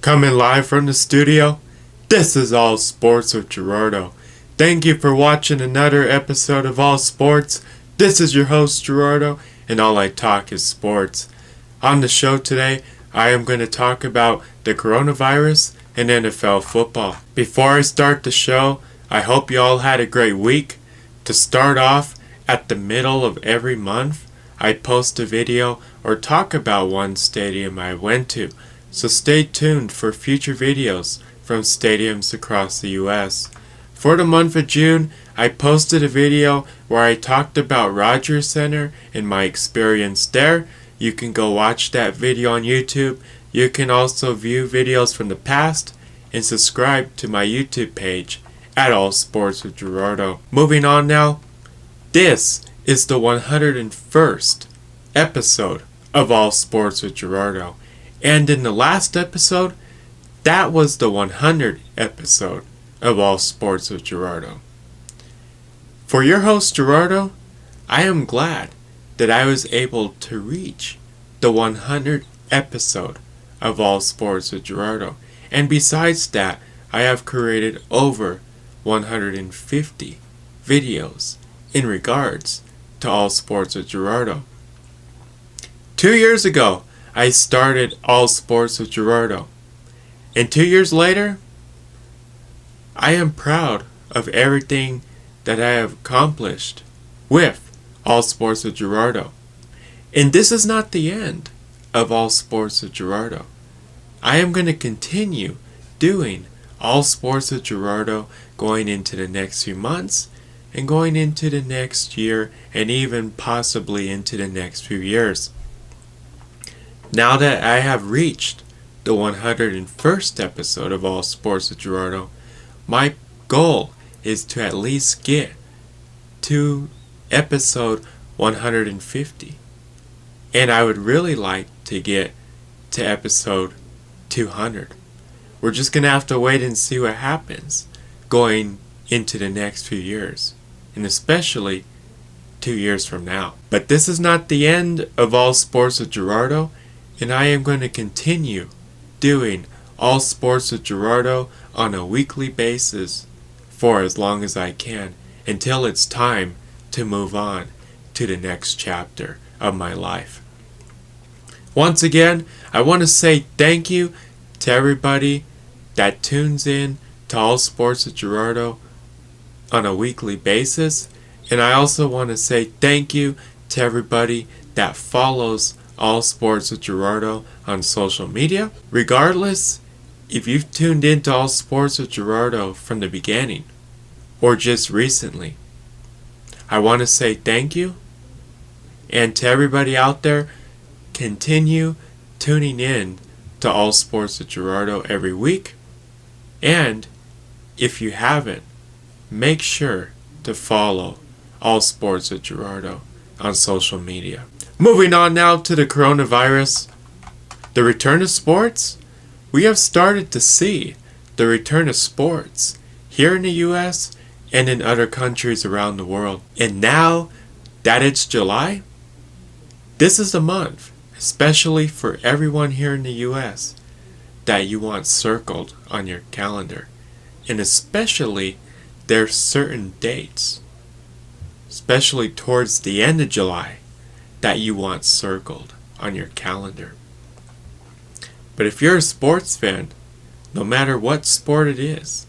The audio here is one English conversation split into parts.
Coming live from the studio, this is All Sports with Gerardo. Thank you for watching another episode of All Sports. This is your host Gerardo, and all I talk is sports. On the show today, I am going to talk about the coronavirus and NFL football. Before I start the show, I hope you all had a great week. To start off, at the middle of every month, I post a video or talk about one stadium I went to. So stay tuned for future videos from stadiums across the US. For the month of June, I posted a video where I talked about Rogers Center and my experience there. You can go watch that video on YouTube. You can also view videos from the past and subscribe to my YouTube page at All Sports with Gerardo. Moving on now, this is the 101st episode of All Sports with Gerardo. And in the last episode, that was the 100th episode of All Sports with Gerardo. For your host Gerardo, I am glad that I was able to reach the 100th episode of All Sports with Gerardo. And besides that, I have created over 150 videos in regards to All Sports with Gerardo. 2 years ago, I started All Sports with Gerardo. And 2 years later, I am proud of everything that I have accomplished with All Sports with Gerardo. And this is not the end of All Sports with Gerardo. I am going to continue doing All Sports with Gerardo going into the next few months and going into the next year and even possibly into the next few years. Now that I have reached the 101st episode of All Sports with Gerardo, my goal is to at least get to episode 150. And I would really like to get to episode 200. We're just going to have to wait and see what happens going into the next few years, and especially 2 years from now. But this is not the end of All Sports with Gerardo, and I am going to continue doing All Sports with Gerardo on a weekly basis for as long as I can until it's time to move on to the next chapter of my life. Once again, I want to say thank you to everybody that tunes in to All Sports with Gerardo on a weekly basis, and I also want to say thank you to everybody that follows All Sports with Gerardo on social media. Regardless, if you've tuned into All Sports with Gerardo from the beginning or just recently, I want to say thank you. And to everybody out there, continue tuning in to All Sports with Gerardo every week. And if you haven't, make sure to follow All Sports with Gerardo on social media. Moving on now to the coronavirus. The return of sports? We have started to see the return of sports here in the US and in other countries around the world. And now that it's July, this is the month, especially for everyone here in the US, that you want circled on your calendar. And especially there's certain dates, especially towards the end of July, that you want circled on your calendar. But if you're a sports fan, no matter what sport it is,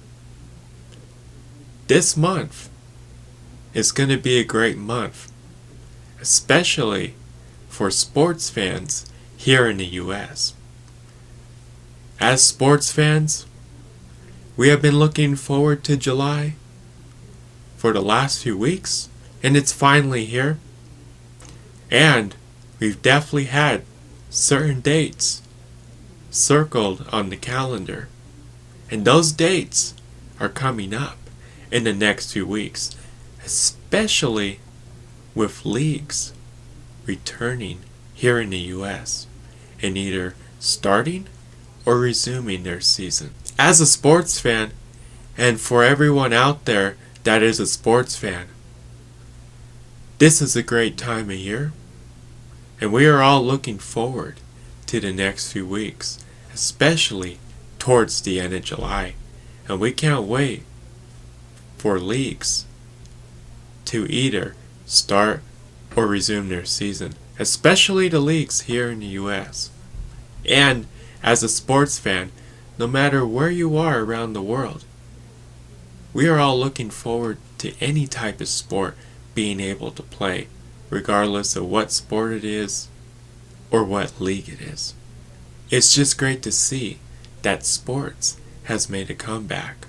this month is going to be a great month, especially for sports fans here in the US. As sports fans, we have been looking forward to July for the last few weeks, and it's finally here. And we've definitely had certain dates circled on the calendar. And those dates are coming up in the next few weeks, especially with leagues returning here in the US and either starting or resuming their season. As a sports fan, and for everyone out there that is a sports fan, this is a great time of year, and we are all looking forward to the next few weeks, especially towards the end of July. And we can't wait for leagues to either start or resume their season, especially the leagues here in the US. And as a sports fan, no matter where you are around the world, we are all looking forward to any type of sport being able to play, regardless of what sport it is or what league it is. It's just great to see that sports has made a comeback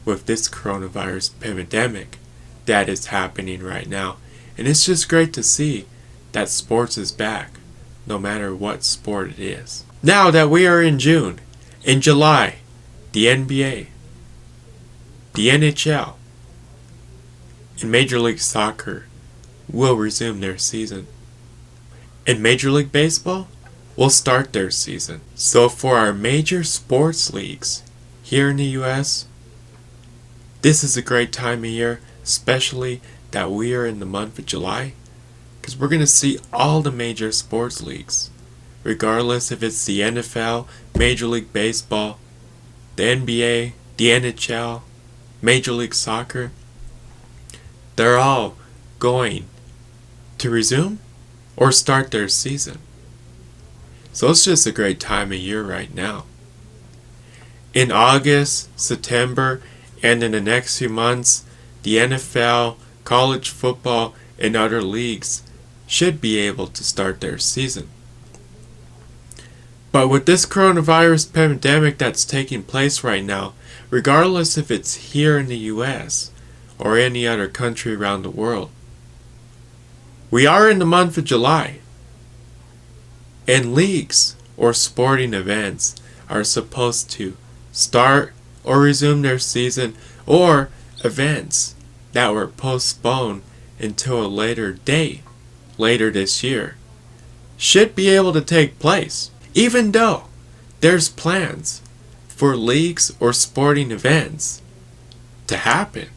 with this coronavirus pandemic that is happening right now. And it's just great to see that sports is back, no matter what sport it is. Now that we are in June, in July, the NBA, the NHL, and Major League Soccer will resume their season. And Major League Baseball will start their season. So for our major sports leagues here in the US, this is a great time of year, especially that we are in the month of July, because we're going to see all the major sports leagues, regardless if it's the NFL, Major League Baseball, the NBA, the NHL, Major League Soccer. They're all going to resume or start their season. So it's just a great time of year right now. In August, September, and in the next few months, the NFL, college football, and other leagues should be able to start their season. But with this coronavirus pandemic that's taking place right now, regardless if it's here in the US or any other country around the world, we are in the month of July, and leagues or sporting events are supposed to start or resume their season, or events that were postponed until a later date, later this year, should be able to take place, even though there's plans for leagues or sporting events to happen,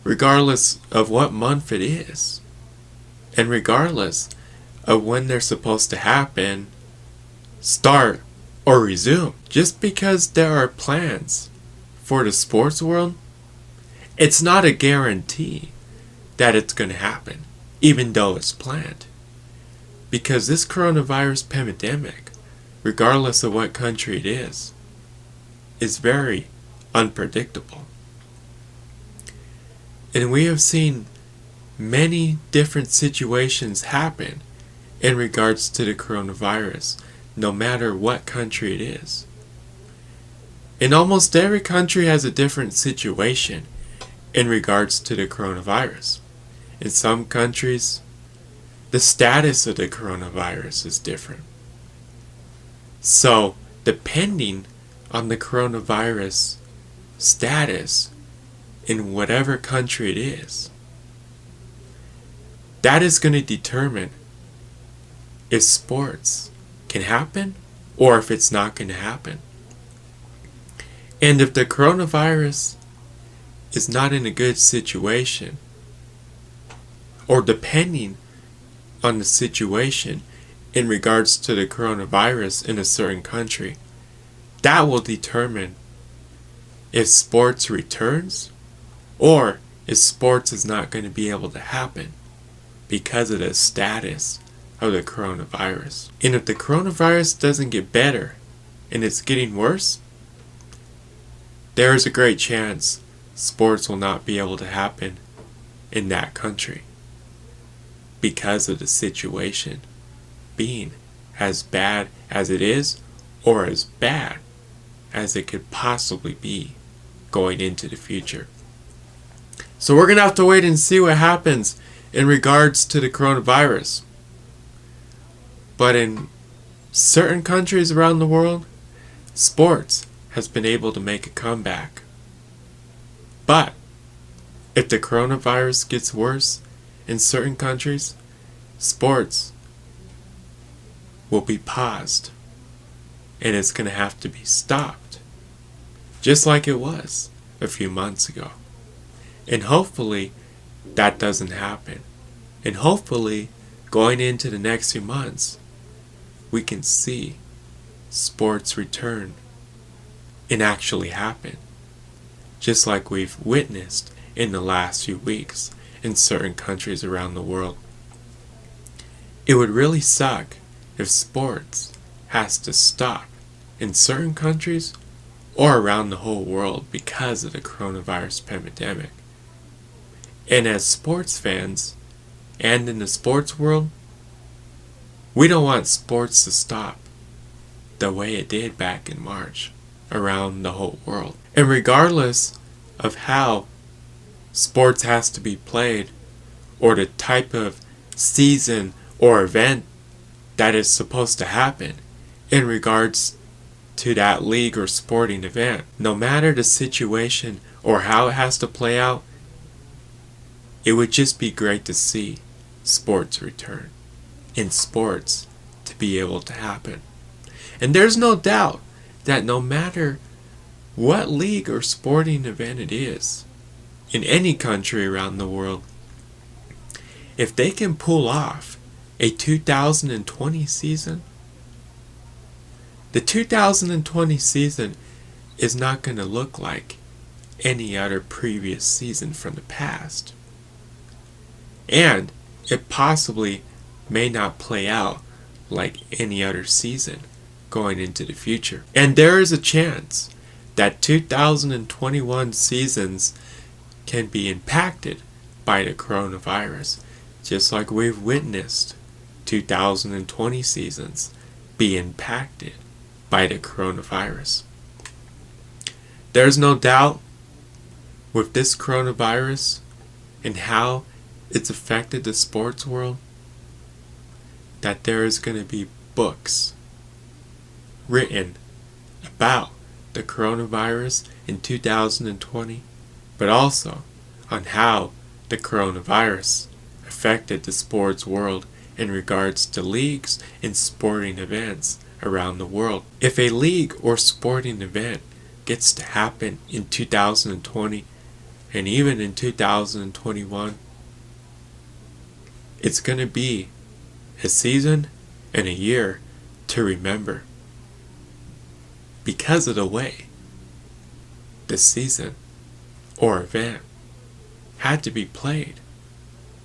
regardless of what month it is, and regardless of when they're supposed to happen, start, or resume. Just because there are plans for the sports world, it's not a guarantee that it's going to happen, even though it's planned. Because this coronavirus pandemic, regardless of what country it is very unpredictable. And we have seen many different situations happen in regards to the coronavirus, no matter what country it is. And almost every country has a different situation in regards to the coronavirus. In some countries, the status of the coronavirus is different. So, depending on the coronavirus status in whatever country it is, that is going to determine if sports can happen or if it's not going to happen. And if the coronavirus is not in a good situation, or depending on the situation in regards to the coronavirus in a certain country, that will determine if sports returns or if sports is not going to be able to happen because of the status of the coronavirus. And if the coronavirus doesn't get better and it's getting worse, there is a great chance sports will not be able to happen in that country because of the situation being as bad as it is, or as bad as it could possibly be going into the future. So we're going to have to wait and see what happens in regards to the coronavirus. But in certain countries around the world, sports has been able to make a comeback. But if the coronavirus gets worse in certain countries, sports will be paused, and it's going to have to be stopped, just like it was a few months ago. And hopefully that doesn't happen. And hopefully going into the next few months, we can see sports return and actually happen, just like we've witnessed in the last few weeks in certain countries around the world. It would really suck if sports has to stop in certain countries or around the whole world because of the coronavirus pandemic. And as sports fans, and in the sports world, we don't want sports to stop the way it did back in March around the whole world. And regardless of how sports has to be played, or the type of season or event that is supposed to happen in regards to that league or sporting event, no matter the situation or how it has to play out, it would just be great to see sports return and sports to be able to happen. And there's no doubt that no matter what league or sporting event it is, in any country around the world, if they can pull off a 2020 season, the 2020 season is not going to look like any other previous season from the past. And it possibly may not play out like any other season going into the future. And there is a chance that 2021 seasons can be impacted by the coronavirus, just like we've witnessed 2020 seasons be impacted by the coronavirus. There's no doubt with this coronavirus and how it's affected the sports world that there is going to be books written about the coronavirus in 2020, but also on how the coronavirus affected the sports world in regards to leagues and sporting events around the world. If a league or sporting event gets to happen in 2020 and even in 2021, it's going to be a season and a year to remember, because of the way the season or event had to be played,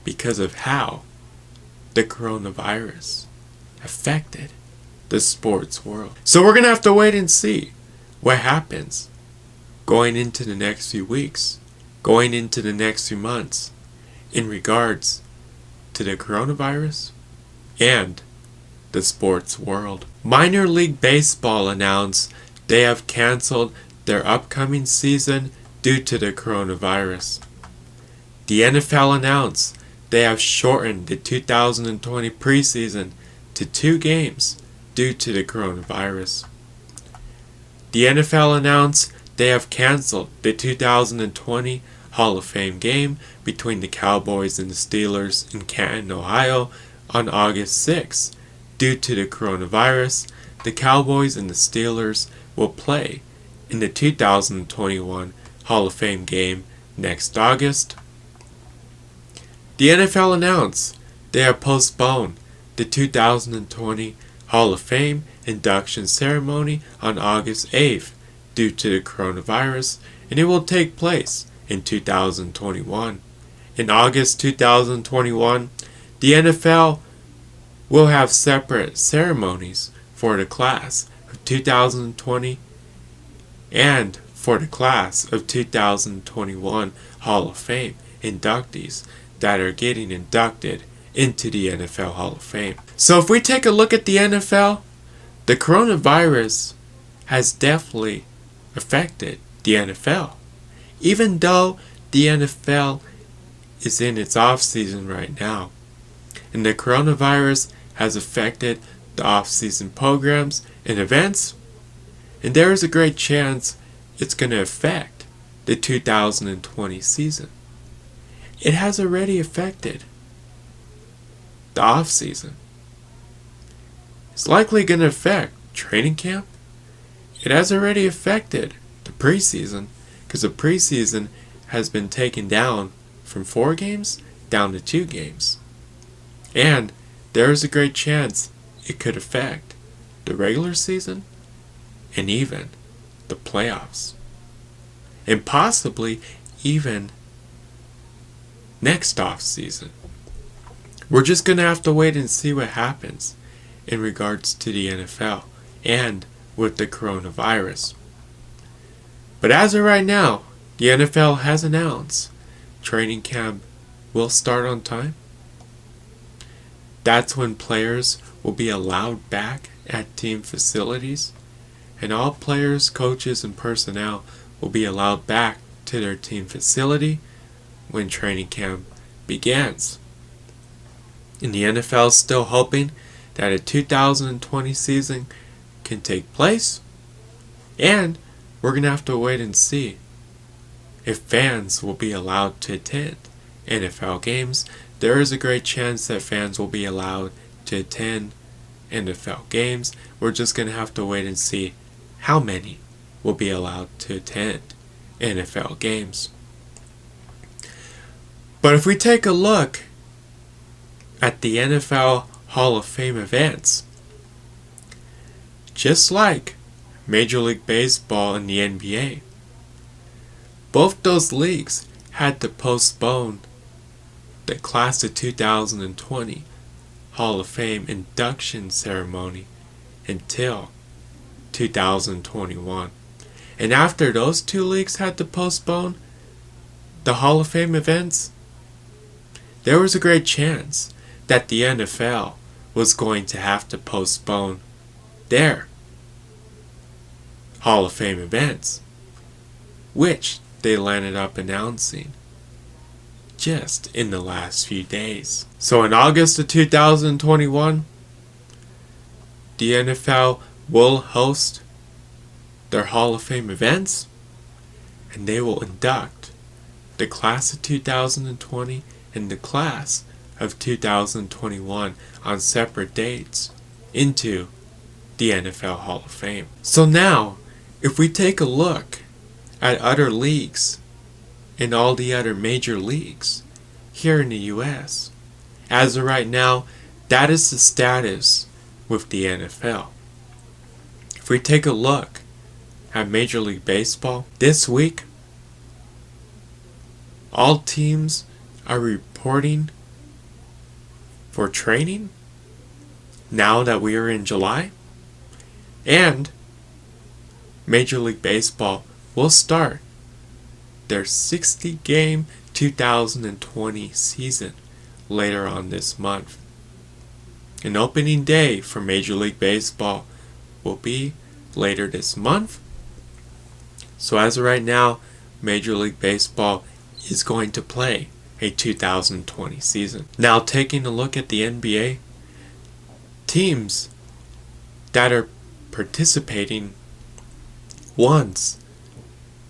because of how the coronavirus affected the sports world. So we're going to have to wait and see what happens going into the next few weeks, going into the next few months in regards to the coronavirus and the sports world. Minor League Baseball announced they have canceled their upcoming season due to the coronavirus. The NFL announced they have shortened the 2020 preseason to 2 games due to the coronavirus. The NFL announced they have canceled the 2020 Hall of Fame game between the Cowboys and the Steelers in Canton, Ohio on August 6. Due to the coronavirus, the Cowboys and the Steelers will play in the 2021 Hall of Fame game next August. The NFL announced they have postponed the 2020 Hall of Fame induction ceremony on August 8th due to the coronavirus, and it will take place in 2021. In August 2021, the NFL will have separate ceremonies for the class of 2020 and for the class of 2021 Hall of Fame inductees that are getting inducted into the NFL Hall of Fame. So if we take a look at the NFL, the coronavirus has definitely affected the NFL. Even though the NFL is in its off-season right now, and the coronavirus has affected the off-season programs and events, and there is a great chance it's going to affect the 2020 season. It has already affected the off-season. It's likely going to affect training camp. It has already affected the preseason, because the preseason has been taken down from 4 games down to 2 games. And there is a great chance it could affect the regular season and even the playoffs. And possibly even next off season. We're just going to have to wait and see what happens in regards to the NFL and with the coronavirus. But as of right now, the NFL has announced training camp will start on time. That's when players will be allowed back at team facilities, and all players, coaches, and personnel will be allowed back to their team facility when training camp begins. And the NFL is still hoping that a 2020 season can take place, and we're going to have to wait and see if fans will be allowed to attend NFL games. There is a great chance that fans will be allowed to attend NFL games. We're just going to have to wait and see how many will be allowed to attend NFL games. But if we take a look at the NFL Hall of Fame events, just like Major League Baseball and the NBA, both those leagues had to postpone the class of 2020 Hall of Fame induction ceremony until 2021. And after those two leagues had to postpone the Hall of Fame events, there was a great chance that the NFL was going to have to postpone their Hall of Fame events, which they landed up announcing just in the last few days. So in August of 2021, the NFL will host their Hall of Fame events, and they will induct the class of 2020 and the class of 2021 on separate dates into the NFL Hall of Fame. So now, if we take a look at other leagues and all the other major leagues here in the US, as of right now, that is the status with the NFL. If we take a look at Major League Baseball, this week, all teams are reporting for training now that we are in July, and Major League Baseball will start their 60-game 2020 season later on this month. An opening day for Major League Baseball will be later this month. So as of right now, Major League Baseball is going to play a 2020 season. Now taking a look at the NBA, teams that are participating once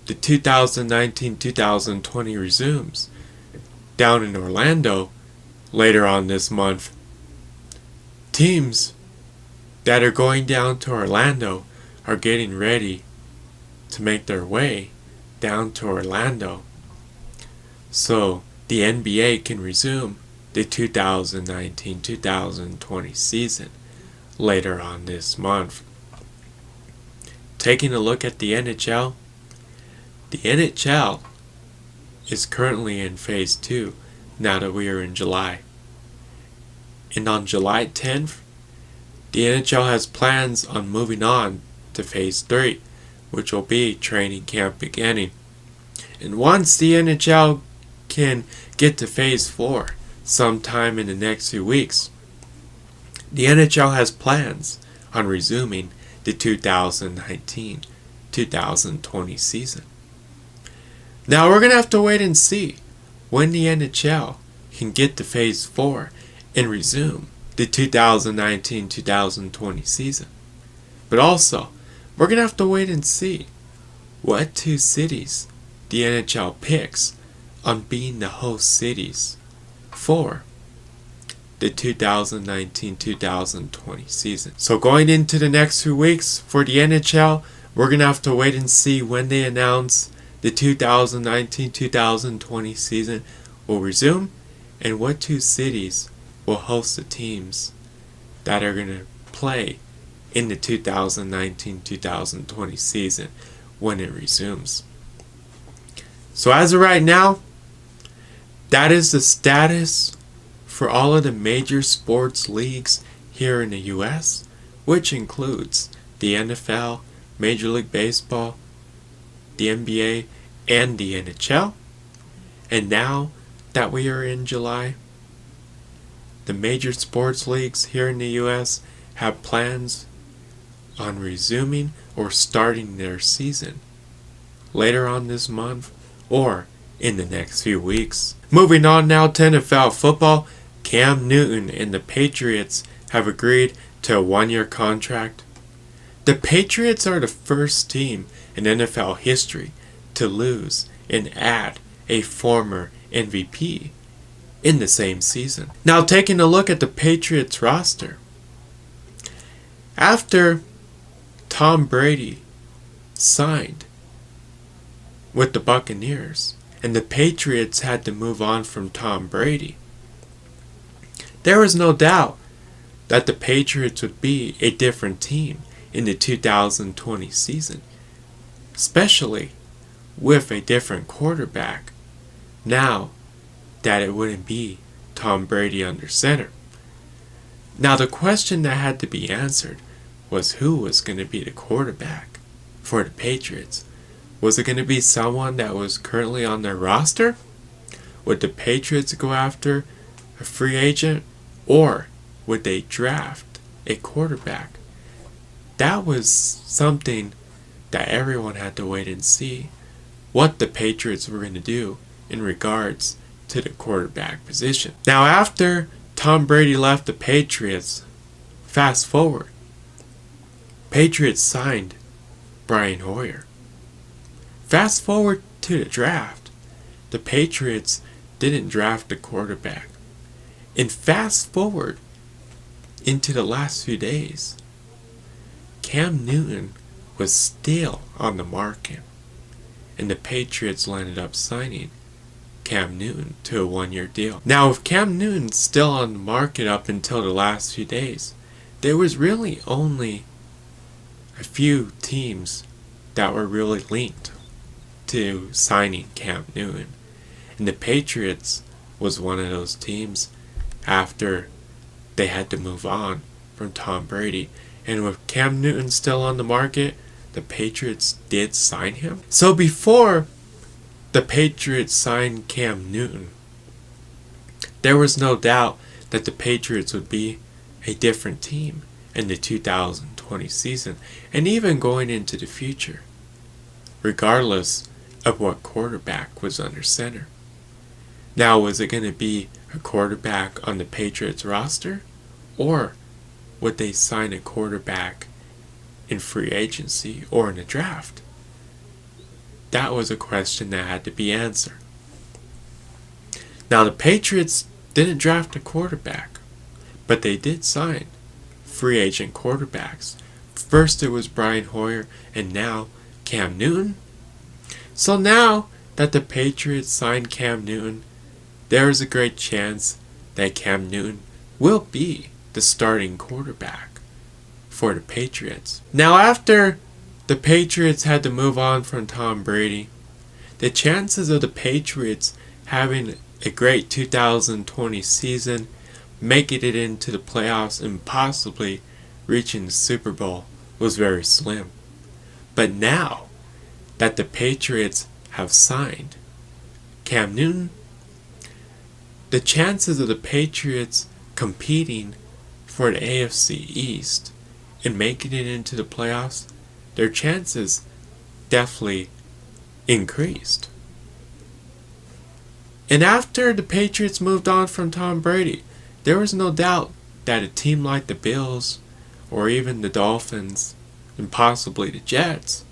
the 2019-2020 resumes down in Orlando later on this month. Teams that are going down to Orlando are getting ready to make their way down to Orlando so the NBA can resume the 2019-2020 season later on this month. Taking a look at the NHL is currently in Phase 2 now that we are in July. And on July 10th, the NHL has plans on moving on to Phase 3, which will be training camp beginning. And once the NHL can get to Phase 4 sometime in the next few weeks, the NHL has plans on resuming the 2019-2020 season. Now we're going to have to wait and see when the NHL can get to Phase 4 and resume the 2019-2020 season. But also, we're going to have to wait and see what two cities the NHL picks on being the host cities for the 2019-2020 season. So going into the next few weeks for the NHL, we're going to have to wait and see when they announce the 2019-2020 season will resume and what two cities will host the teams that are going to play in the 2019-2020 season, when it resumes. So as of right now, that is the status for all of the major sports leagues here in the US, which includes the NFL, Major League Baseball, the NBA, and the NHL. And now that we are in July, the major sports leagues here in the US have plans on resuming or starting their season later on this month or in the next few weeks. Moving on now to NFL football, Cam Newton and the Patriots have agreed to a 1-year contract. The Patriots are the first team in NFL history to lose and add a former MVP in the same season. Now taking a look at the Patriots roster. After Tom Brady signed with the Buccaneers and the Patriots had to move on from Tom Brady, there was no doubt that the Patriots would be a different team in the 2020 season, especially with a different quarterback now that it wouldn't be Tom Brady under center. Now the question that had to be answered was who was going to be the quarterback for the Patriots. Was it going to be someone that was currently on their roster? Would the Patriots go after a free agent, or would they draft a quarterback? That was something that everyone had to wait and see what the Patriots were going to do in regards to the quarterback position. Now after Tom Brady left the Patriots, fast forward, Patriots signed Brian Hoyer. Fast forward to the draft, the Patriots didn't draft a quarterback. And fast forward into the last few days, Cam Newton was still on the market, and the Patriots ended up signing Cam Newton to a 1-year deal. Now, with Cam Newton still on the market up until the last few days, there was really only a few teams that were really linked to signing Cam Newton. And the Patriots was one of those teams after they had to move on from Tom Brady. And with Cam Newton still on the market, the Patriots did sign him. So before the Patriots signed Cam Newton, there was no doubt that the Patriots would be a different team in the 2020 season and even going into the future, regardless of what quarterback was under center. Now, was it going to be a quarterback on the Patriots roster, or would they sign a quarterback in free agency or in a draft? That was a question that had to be answered. Now, the Patriots didn't draft a quarterback, but they did sign free agent quarterbacks. First it was Brian Hoyer, and now Cam Newton. So now that the Patriots signed Cam Newton, there is a great chance that Cam Newton will be the starting quarterback for the Patriots. Now, after the Patriots had to move on from Tom Brady, the chances of the Patriots having a great 2020 season, making it into the playoffs, and possibly reaching the Super Bowl was very slim. But now that the Patriots have signed Cam Newton, the chances of the Patriots competing for the AFC East and making it into the playoffs, their chances definitely increased. And after the Patriots moved on from Tom Brady, there was no doubt that a team like the Bills or even the Dolphins and possibly the Jets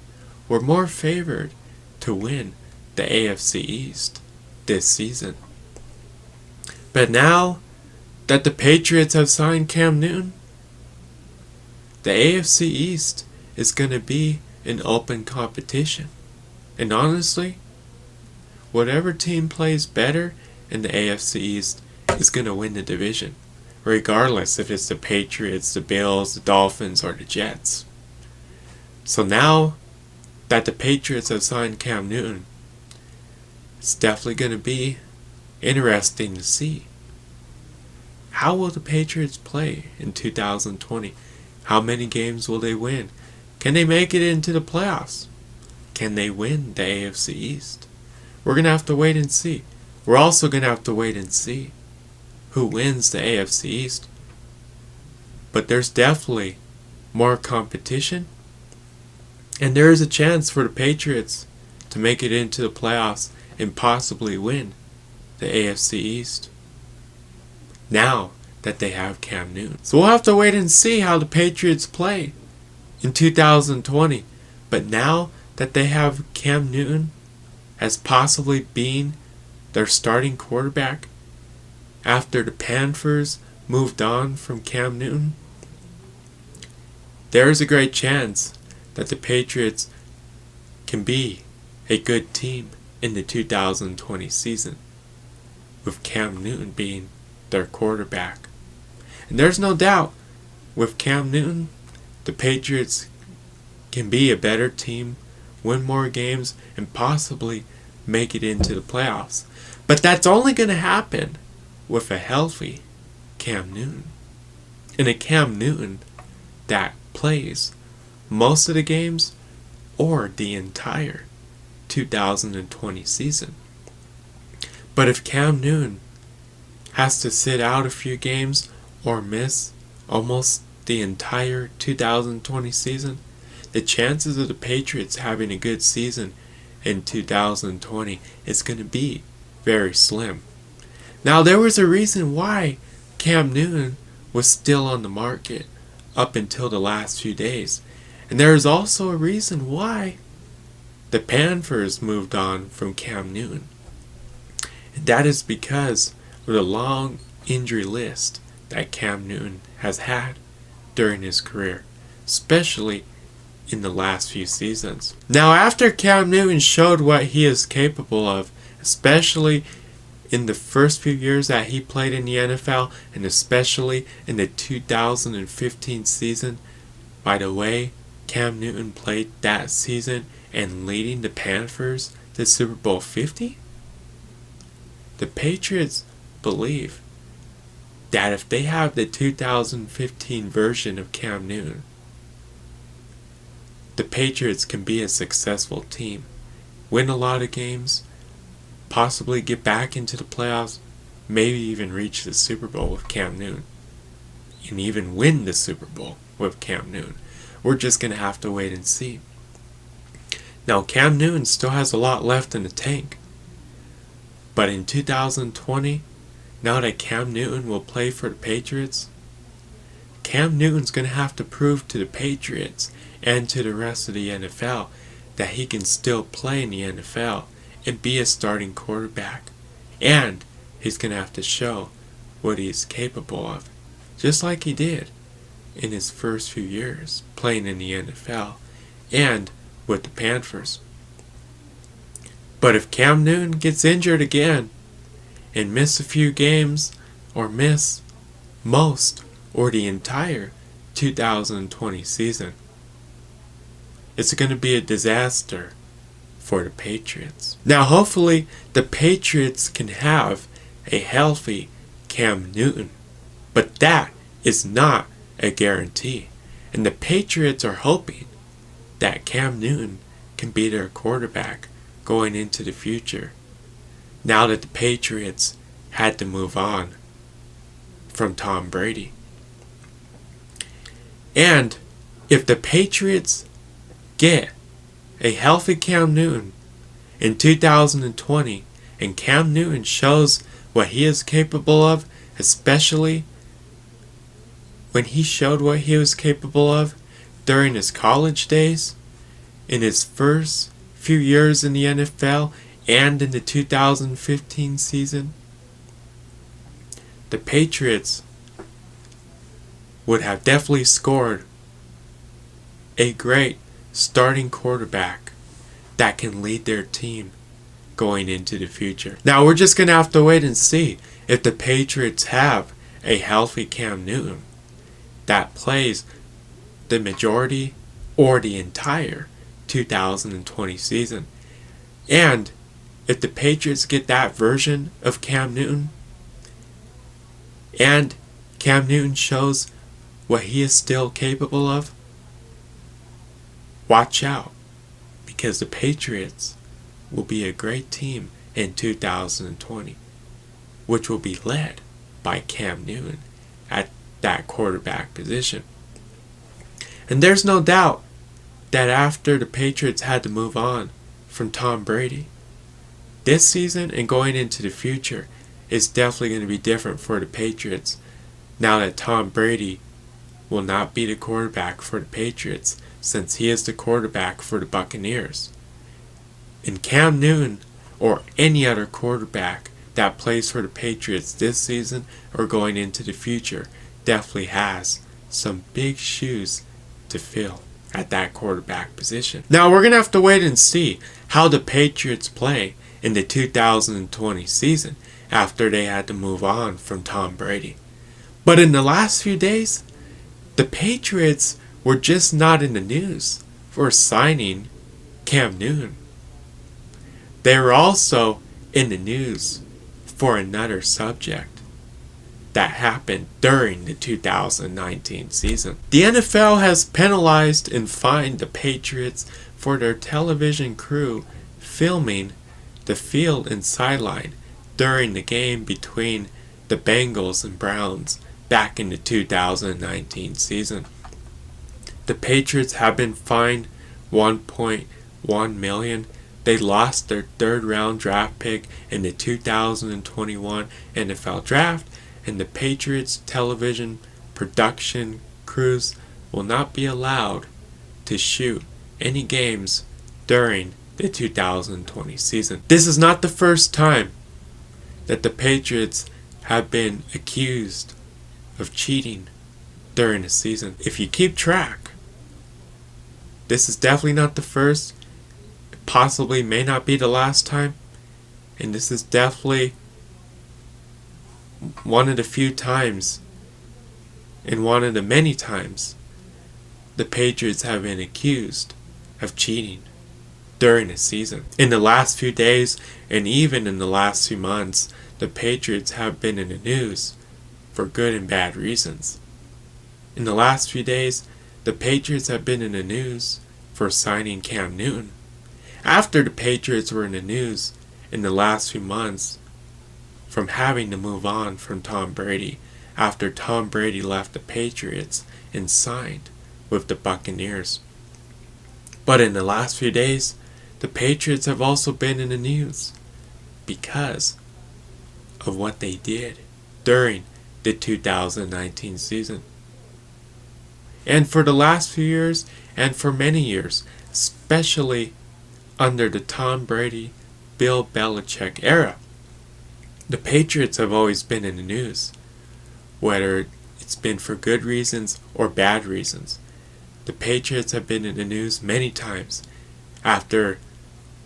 were more favored to win the AFC East this season. But now that the Patriots have signed Cam Newton, the AFC East is going to be an open competition. And honestly, whatever team plays better in the AFC East is going to win the division, regardless if it's the Patriots, the Bills, the Dolphins, or the Jets. So now that the Patriots have signed Cam Newton, it's definitely going to be interesting to see. How will the Patriots play in 2020? How many games will they win? Can they make it into the playoffs? Can they win the AFC East? We're going to have to wait and see. We're also going to have to wait and see who wins the AFC East. But there's definitely more competition. And there is a chance for the Patriots to make it into the playoffs and possibly win the AFC East. Now that they have Cam Newton. So we'll have to wait and see how the Patriots play in 2020. But now that they have Cam Newton as possibly being their starting quarterback after the Panthers moved on from Cam Newton, there is a great chance that the Patriots can be a good team in the 2020 season with Cam Newton being their quarterback. And there's no doubt with Cam Newton, the Patriots can be a better team, win more games, and possibly make it into the playoffs. But that's only going to happen with a healthy Cam Newton. And a Cam Newton that plays most of the games or the entire 2020 season. But if Cam Newton has to sit out a few games or miss almost the entire 2020 season, the chances of the Patriots having a good season in 2020 is going to be very slim. Now, there was a reason why Cam Newton was still on the market up until the last few days. And there is also a reason why the Panthers moved on from Cam Newton. And that is because of the long injury list that Cam Newton has had during his career, especially in the last few seasons. Now, after Cam Newton showed what he is capable of, especially in the first few years that he played in the NFL, and especially in the 2015 season, by the way Cam Newton played that season and leading the Panthers to Super Bowl 50, the Patriots believe that if they have the 2015 version of Cam Newton, the Patriots can be a successful team, win a lot of games, possibly get back into the playoffs, maybe even reach the Super Bowl with Cam Newton, and even win the Super Bowl with Cam Newton. We're just going to have to wait and see. Now, Cam Newton still has a lot left in the tank, but in 2020, now that Cam Newton will play for the Patriots, Cam Newton's going to have to prove to the Patriots and to the rest of the NFL that he can still play in the NFL and be a starting quarterback. And he's going to have to show what he's capable of, just like he did in his first few years playing in the NFL and with the Panthers. But if Cam Newton gets injured again and miss a few games or miss most or the entire 2020 season, it's going to be a disaster for the Patriots. Now, hopefully, the Patriots can have a healthy Cam Newton, but that is not a guarantee. And the Patriots are hoping that Cam Newton can be their quarterback going into the future, now that the Patriots had to move on from Tom Brady. And if the Patriots get a healthy Cam Newton in 2020, and Cam Newton shows what he is capable of, especially when he showed what he was capable of during his college days, in his first few years in the NFL, and in the 2015 season, the Patriots would have definitely scored a great starting quarterback that can lead their team going into the future. Now, we're just going to have to wait and see if the Patriots have a healthy Cam Newton that plays the majority or the entire 2020 season. And if the Patriots get that version of Cam Newton, and Cam Newton shows what he is still capable of, watch out, because the Patriots will be a great team in 2020, which will be led by Cam Newton at that quarterback position. And there's no doubt that after the Patriots had to move on from Tom Brady, this season and going into the future is definitely going to be different for the Patriots now that Tom Brady will not be the quarterback for the Patriots, since he is the quarterback for the Buccaneers. And Cam Newton or any other quarterback that plays for the Patriots this season or going into the future definitely has some big shoes to fill at that quarterback position. Now we're going to have to wait and see how the Patriots play in the 2020 season after they had to move on from Tom Brady. But in the last few days, the Patriots were just not in the news for signing Cam Newton. They were also in the news for another subject that happened during the 2019 season. The NFL has penalized and fined the Patriots for their television crew filming the field and sideline during the game between the Bengals and Browns back in the 2019 season. The Patriots have been fined $1.1 million. They lost their third-round draft pick in the 2021 NFL Draft, and the Patriots television production crews will not be allowed to shoot any games during the 2020 season. This is not the first time that the Patriots have been accused of cheating during the season. If you keep track, this is definitely not the first. It possibly may not be the last time. And this is definitely one of the few times, and one of the many times, the Patriots have been accused of cheating during the season. In the last few days, and even in the last few months, the Patriots have been in the news for good and bad reasons. In the last few days, the Patriots have been in the news for signing Cam Newton. After the Patriots were in the news in the last few months from having to move on from Tom Brady after Tom Brady left the Patriots and signed with the Buccaneers. But in the last few days, the Patriots have also been in the news because of what they did during the 2019 season. And for the last few years, and for many years, especially under the Tom Brady, Bill Belichick era, the Patriots have always been in the news, whether it's been for good reasons or bad reasons. The Patriots have been in the news many times after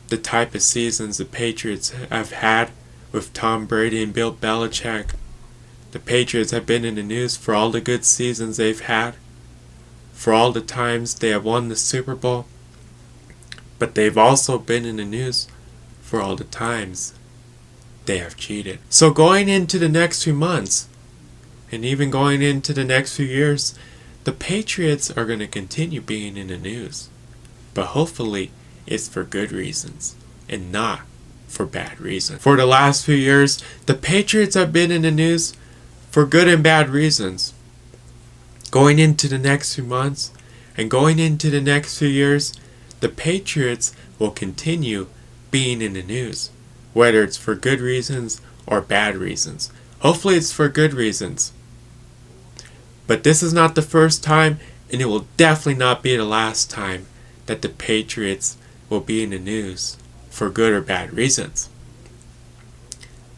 the type of seasons the Patriots have had with Tom Brady and Bill Belichick. The Patriots have been in the news for all the good seasons they've had, for all the times they have won the Super Bowl, but they've also been in the news for all the times they have cheated. So going into the next few months, and even going into the next few years, the Patriots are going to continue being in the news. But hopefully it's for good reasons and not for bad reasons. For the last few years, the Patriots have been in the news for good and bad reasons. Going into the next few months and going into the next few years, the Patriots will continue being in the news, whether it's for good reasons or bad reasons. Hopefully it's for good reasons. But this is not the first time, and it will definitely not be the last time that the Patriots will be in the news for good or bad reasons.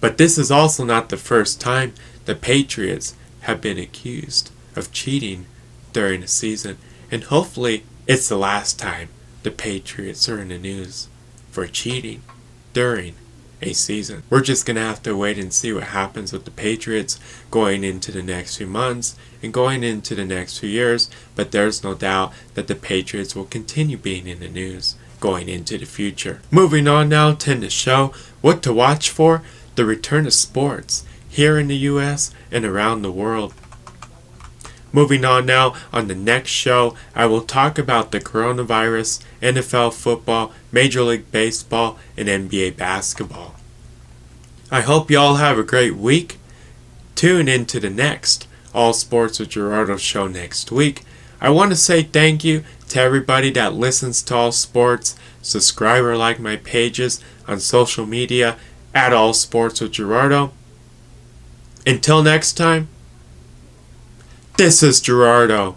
But this is also not the first time the Patriots have been accused of cheating during the season, and hopefully it's the last time the Patriots are in the news for cheating during a season. We're just going to have to wait and see what happens with the Patriots going into the next few months and going into the next few years, but there's no doubt that the Patriots will continue being in the news going into the future. Moving on now to the show, what to watch for, the return of sports here in the US and around the world. Moving on now, on the next show, I will talk about the coronavirus, NFL football, Major League Baseball, and NBA basketball. I hope you all have a great week. Tune in to the next All Sports with Gerardo show next week. I want to say thank you to everybody that listens to All Sports. Subscribe or like my pages on social media at All Sports with Gerardo. Until next time, this is Gerardo.